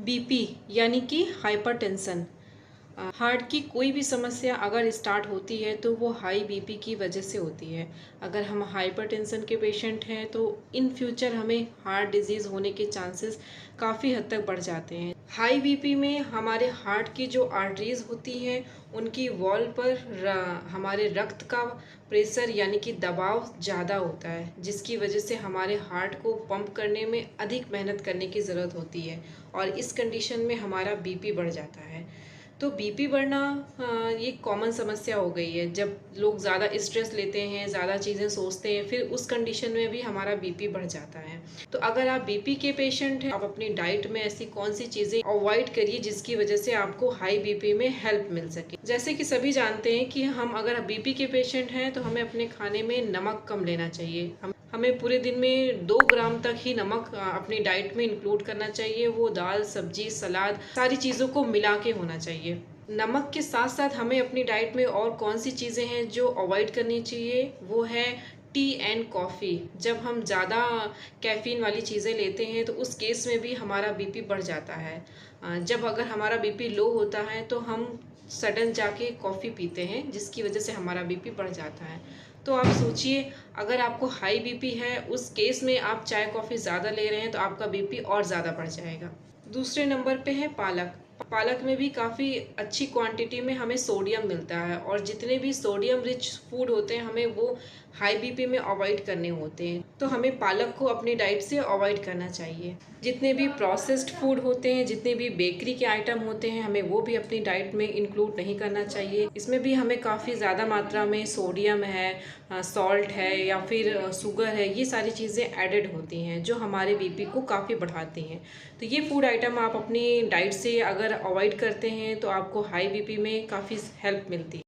BP यानी कि hypertension. Heart की कोई भी समस्या अगर स्टार्ट होती है तो वो हाई बीपी की वजह से होती है। अगर हम हाइपरटेंशन के पेशेंट हैं तो इन फ्यूचर हमें हार्ट डिजीज़ होने के चांसेस काफ़ी हद तक बढ़ जाते हैं। हाई बीपी में हमारे हार्ट की जो आर्टरीज होती हैं उनकी वॉल पर हमारे रक्त का प्रेशर यानी कि दबाव ज़्यादा होता है, जिसकी वजह से हमारे हार्ट को पंप करने में अधिक मेहनत करने की ज़रूरत होती है और इस कंडीशन में हमारा बीपी बढ़ जाता है। तो बीपी बढ़ना ये कॉमन समस्या हो गई है। जब लोग ज़्यादा स्ट्रेस लेते हैं, ज़्यादा चीज़ें सोचते हैं, फिर उस कंडीशन में भी हमारा बीपी बढ़ जाता है। तो अगर आप बीपी के पेशेंट हैं, आप अपनी डाइट में ऐसी कौन सी चीज़ें अवॉइड करिए जिसकी वजह से आपको हाई बीपी में हेल्प मिल सके। जैसे कि सभी जानते हैं कि हम अगर बीपी के पेशेंट हैं तो हमें अपने खाने में नमक कम लेना चाहिए। हमें पूरे दिन में 2 ग्राम तक ही नमक अपनी डाइट में इंक्लूड करना चाहिए। वो दाल, सब्जी, सलाद सारी चीज़ों को मिला के होना चाहिए। नमक के साथ साथ हमें अपनी डाइट में और कौन सी चीज़ें हैं जो अवॉइड करनी चाहिए, वो है टी एंड कॉफ़ी। जब हम ज़्यादा कैफ़ीन वाली चीज़ें लेते हैं तो उस केस में भी हमारा बीपी बढ़ जाता है। जब अगर हमारा बीपी लो होता है तो हम सडन जाके कॉफ़ी पीते हैं, जिसकी वजह से हमारा बीपी बढ़ जाता है। तो आप सोचिए, अगर आपको हाई बीपी है, उस केस में आप चाय कॉफ़ी ज़्यादा ले रहे हैं तो आपका बीपी और ज़्यादा बढ़ जाएगा। दूसरे नंबर पे है पालक। पालक में भी काफ़ी अच्छी क्वांटिटी में हमें सोडियम मिलता है और जितने भी सोडियम रिच फूड होते हैं हमें वो हाई बीपी में अवॉइड करने होते हैं। तो हमें पालक को अपनी डाइट से अवॉइड करना चाहिए। जितने भी प्रोसेस्ड फूड होते हैं, जितने भी बेकरी के आइटम होते हैं, हमें वो भी अपनी डाइट में इंक्लूड नहीं करना चाहिए। इसमें भी हमें काफ़ी ज़्यादा मात्रा में सोडियम है, सॉल्ट है या फिर शुगर है, ये सारी चीज़ें एडेड होती हैं जो हमारे बीपी को काफ़ी बढ़ाती हैं। तो ये फूड आइटम आप अपनी डाइट से अगर अवॉइड करते हैं तो आपको हाई बीपी में काफ़ी हेल्प मिलती है।